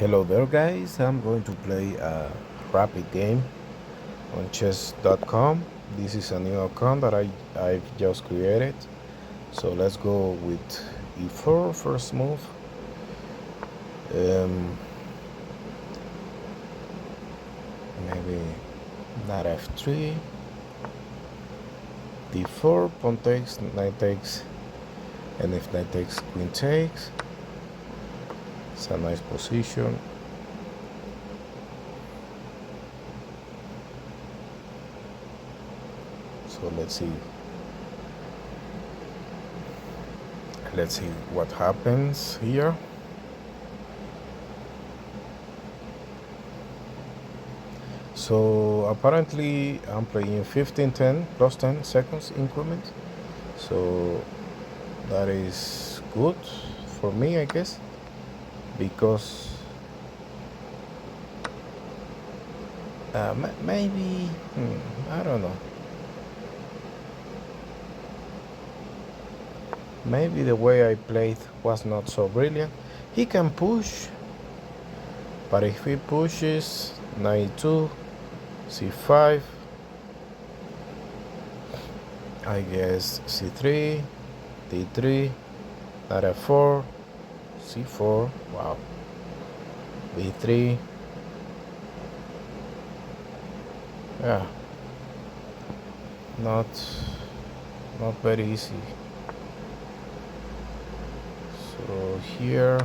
Hello there guys, I'm going to play a rapid game on chess.com. This is a new account that I've just created. So let's go with e4 first move. Maybe knight f3, d4, pawn takes, knight takes, and if knight takes, queen takes. It's a nice position. So let's see what happens here. So apparently I'm playing 15-10 plus 10 seconds increment. So that is good for me, I guess, because maybe I don't know. Maybe the way I played was not so brilliant. He can push, but if he pushes knight 2, c5, I guess c3, d3, knight f4, c4, wow, b3, yeah, not very easy. So here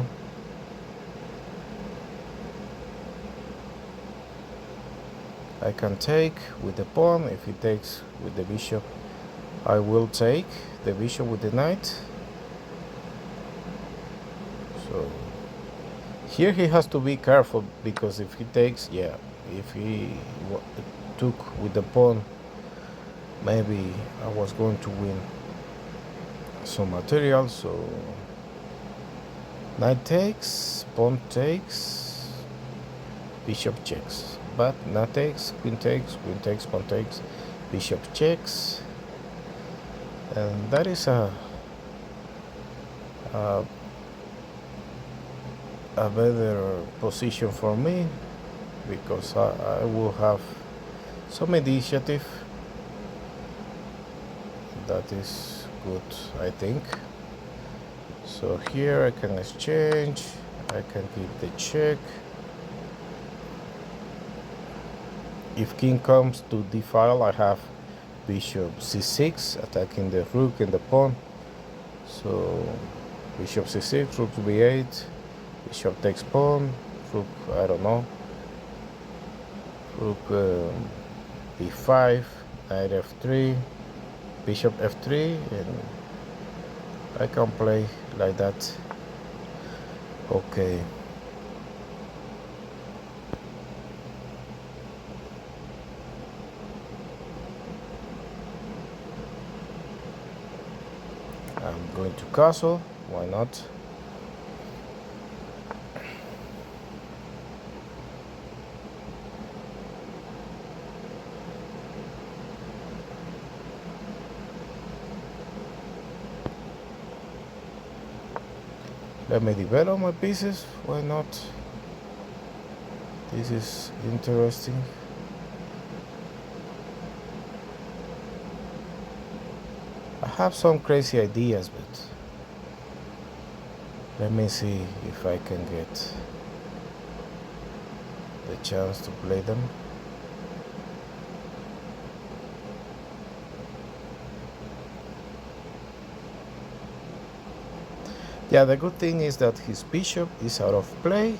I can take with the pawn. If he takes with the bishop, I will take the bishop with the knight. So here he has to be careful, because if he takes, if he took with the pawn, maybe I was going to win some material. So knight takes, pawn takes, bishop checks, but knight takes, queen takes, pawn takes, bishop checks, and that is a better position for me, because I will have some initiative. That is good, I think. So here I can exchange, I can give the check. If king comes to d file, I have bishop c6 attacking the rook and the pawn. So bishop c6, rook to b8, bishop takes pawn, rook, I don't know, rook b5, knight f3, bishop f3, and I can play like that. Okay. I'm going to castle, why not? Let me develop my pieces, why not? This is interesting. I have some crazy ideas, but let me see if I can get the chance to play them. Yeah, the good thing is that his bishop is out of play.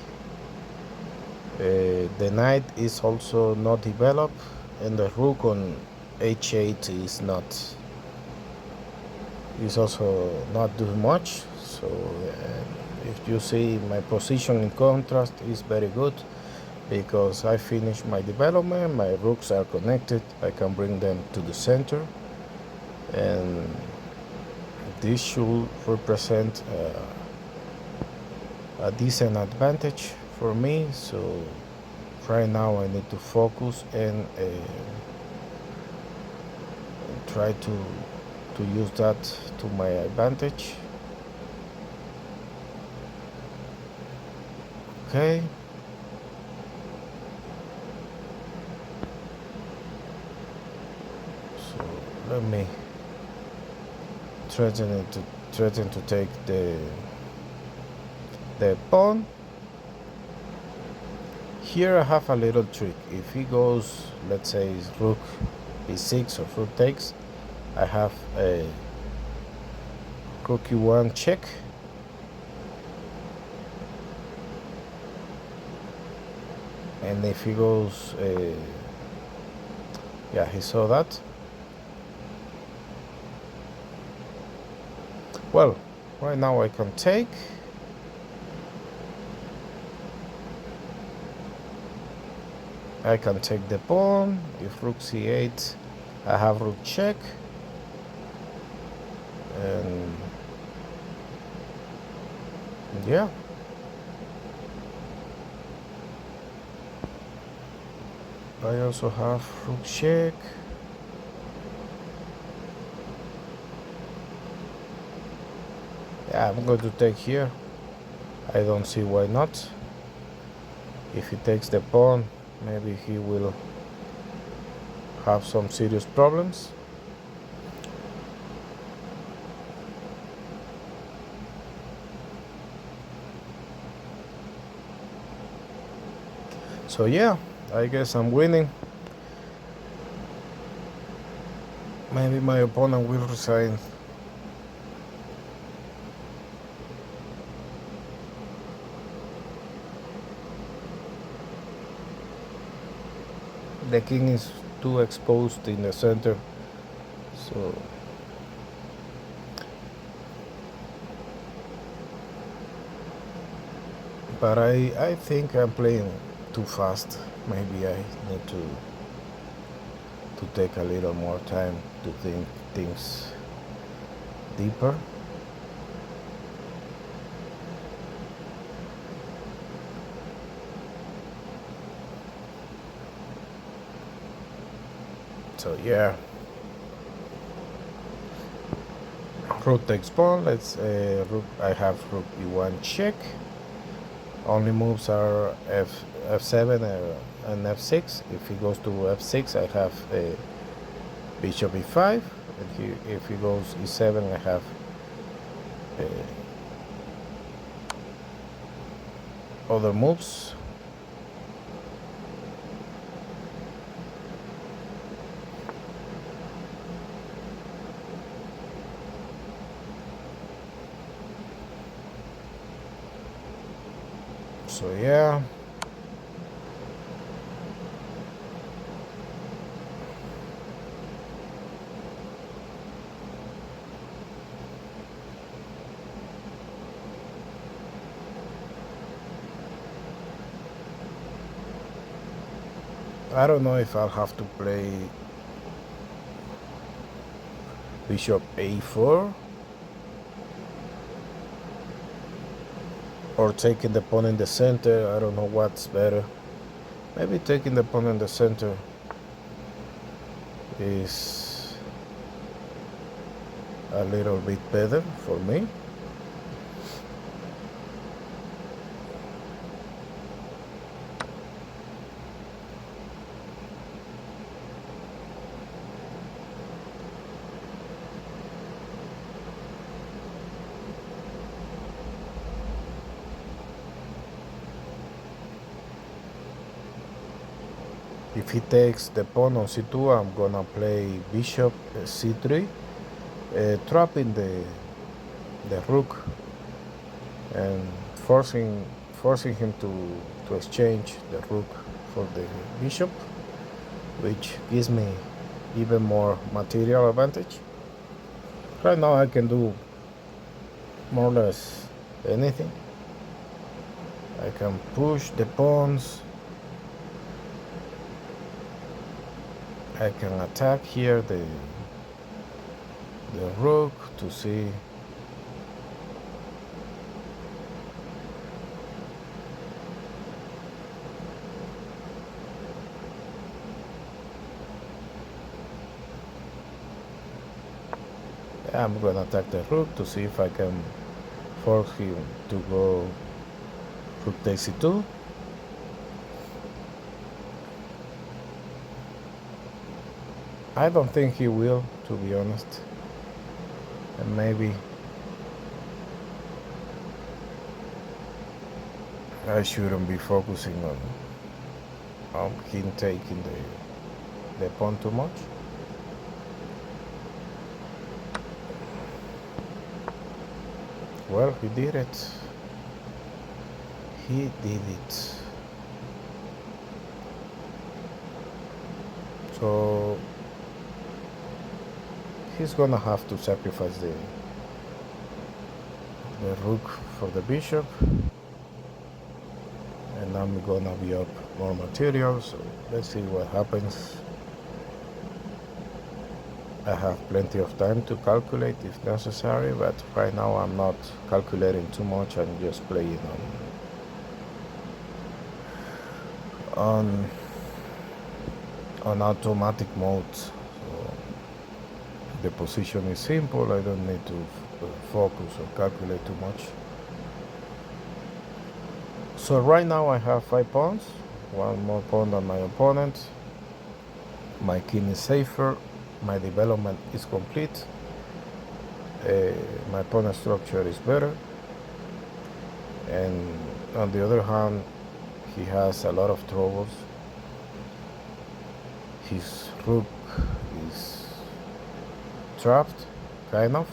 The knight is also not developed, and the rook on h8 is also not doing much. So if you see, my position in contrast is very good, because I finished my development, my rooks are connected, I can bring them to the center, and this should represent a decent advantage for me. So right now I need to focus and try to use that to my advantage. Okay, let me threaten to take the pawn. Here I have a little trick. If he goes, let's say rook b6 or rook takes, I have a rook e1 check. And if he goes, yeah, he saw that. Well, right now I can take. I can take the pawn. If rook c8, I have rook check. And yeah. I also have rook check. Yeah, I'm going to take here. I don't see why not. If he takes the pawn, maybe he will have some serious problems. So yeah, I guess I'm winning. Maybe my opponent will resign. The king is too exposed in the center, so but I think I'm playing too fast. Maybe I need to take a little more time to think things deeper. So yeah, rook takes pawn. Let's rook. I have rook e1 check. Only moves are f7 and f6. If he goes to f6, I have a bishop e5. And if he goes e7, I have other moves. So yeah. I don't know if I'll have to play bishop a4 or taking the pawn in the center. I don't know what's better. Maybe taking the pawn in the center is a little bit better for me. If he takes the pawn on c2, I'm gonna play bishop c3, trapping the rook and forcing him to exchange the rook for the bishop, which gives me even more material advantage. Right now I can do more or less anything. I can push the pawns. I can attack here the rook to see I'm gonna attack the rook to see if I can force him to go rook takes c2. I don't think he will, to be honest. And maybe I shouldn't be focusing on him taking the pawn too much. Well, he did it. He did it. So he's gonna have to sacrifice the rook for the bishop, and I'm gonna be up more material, so let's see what happens. I have plenty of time to calculate if necessary, but right now I'm not calculating too much. I'm just playing on automatic mode. So the position is simple. I don't need to focus or calculate too much. So right now I have 5 pawns, one more pawn than my opponent. My king is safer. My development is complete. My pawn structure is better. And on the other hand, he has a lot of troubles. His rook is trapped, kind of.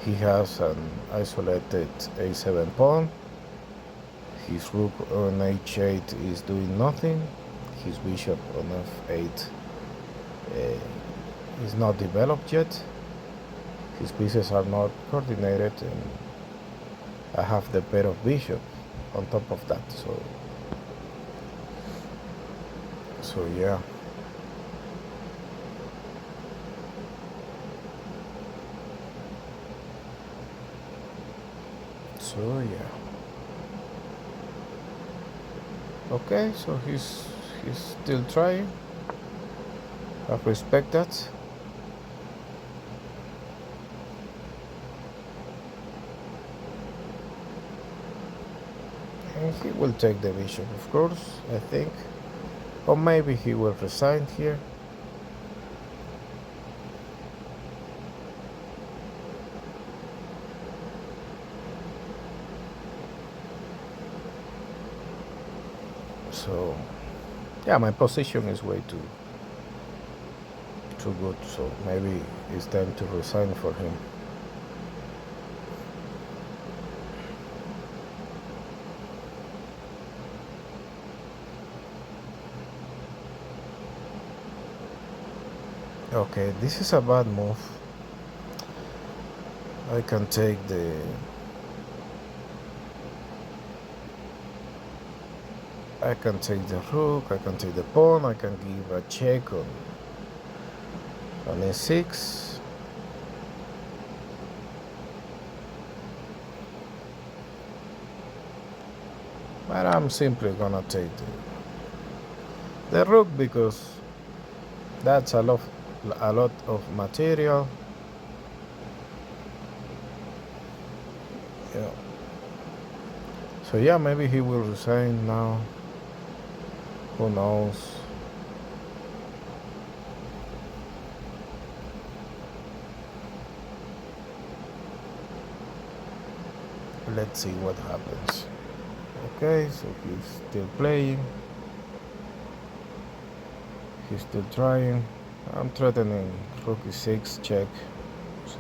He has an isolated a7 pawn. His rook on h8 is doing nothing. His bishop on f8 is not developed yet. His pieces are not coordinated, and I have the pair of bishop on top of that. So yeah. So yeah. Okay, so he's still trying. I respect that. And he will take the bishop, of course, I think. Or maybe he will resign here. So yeah, my position is way too good, so maybe it's time to resign for him. Okay, this is a bad move. I can take the rook, I can take the pawn, I can give a check on e6. But I'm simply gonna take the rook because that's a lot of material. Yeah. So yeah, maybe he will resign now. Who knows? Let's see what happens. Okay, so he's still playing. He's still trying. I'm threatening rook e6 check. So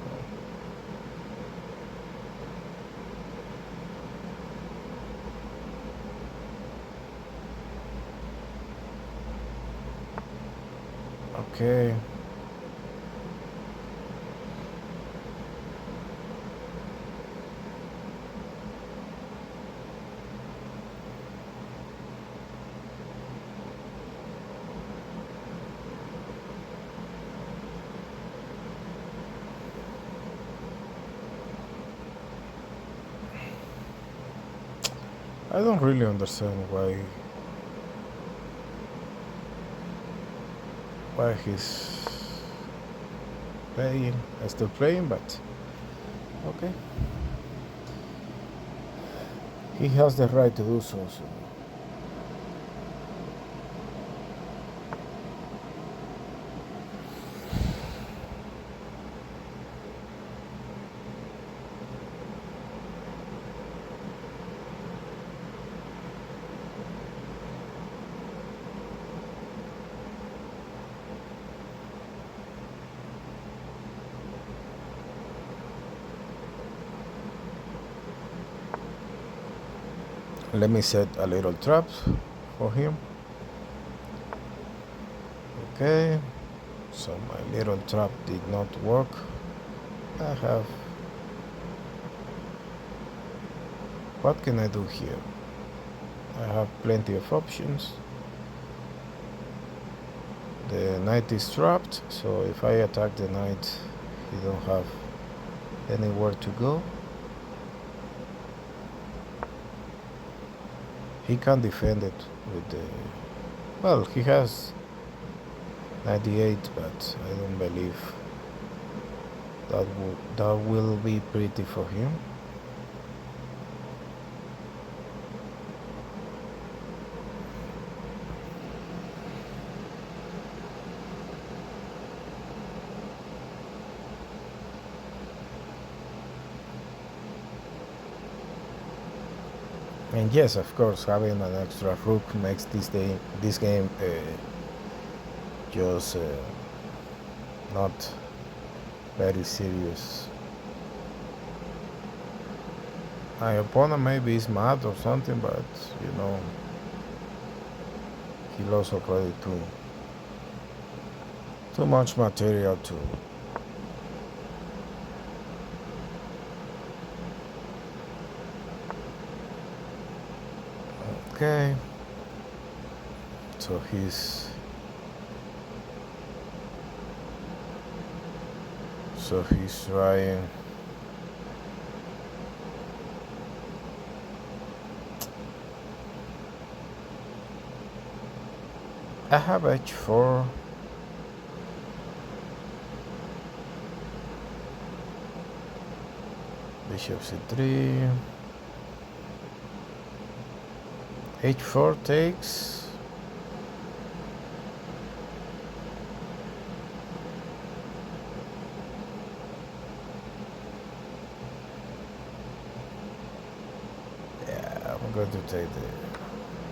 okay. I don't really understand why he's playing. Still playing, but okay. He has the right to do so. Let me set a little trap for him. Okay, so my little trap did not work. What can I do here? I have plenty of options. The knight is trapped, so if I attack the knight, he don't have anywhere to go. He can defend it with the... Well, he has 98, but I don't believe that will be pretty for him. And yes, of course, having an extra rook makes this game just not very serious. My opponent maybe is mad or something, but you know, he lost already too much material to... Okay, so he's trying. I have h4. Bishop c3. h4 takes. Yeah, I'm going to take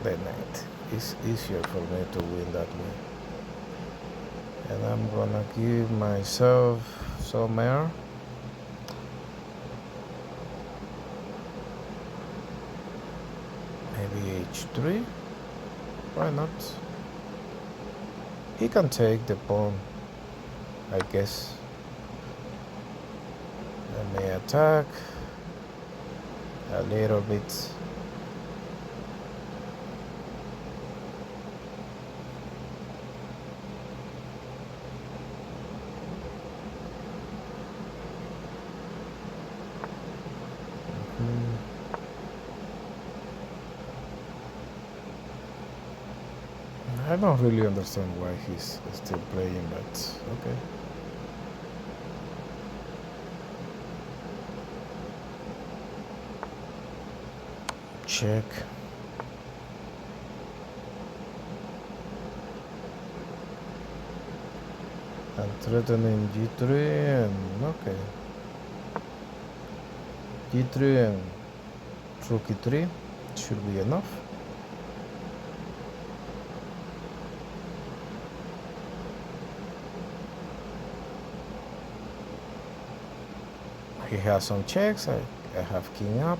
the knight. It's easier for me to win that way. And I'm gonna give myself some air. Maybe h3. Why not? He can take the pawn, I guess. Let me attack a little bit. I don't really understand why he's still playing, but okay. Check. And threatening g3 and okay. g3 and rook e3 should be enough. He has some checks. I have king up.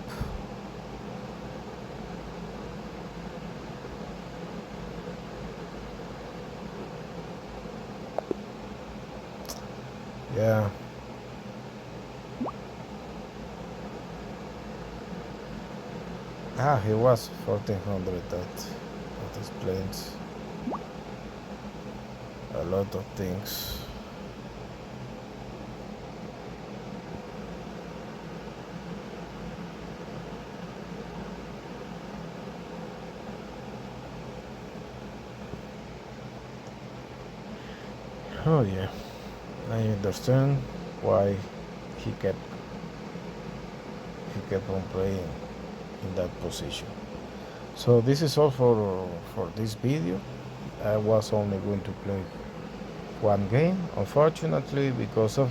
Yeah. He was 1400. That explains a lot of things. Oh yeah, I understand why he kept on playing in that position. So this is all for this video. I was only going to play one game, unfortunately, because of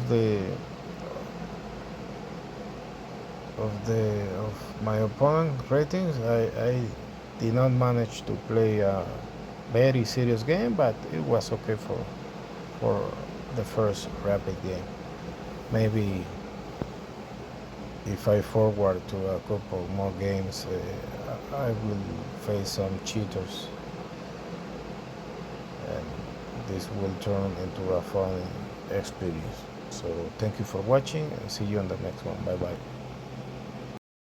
my opponent ratings. I did not manage to play a very serious game, but it was okay for the first rapid game. Maybe if I forward to a couple more games, I will face some cheaters, and this will turn into a fun experience. So thank you for watching, and see you on the next one. Bye bye.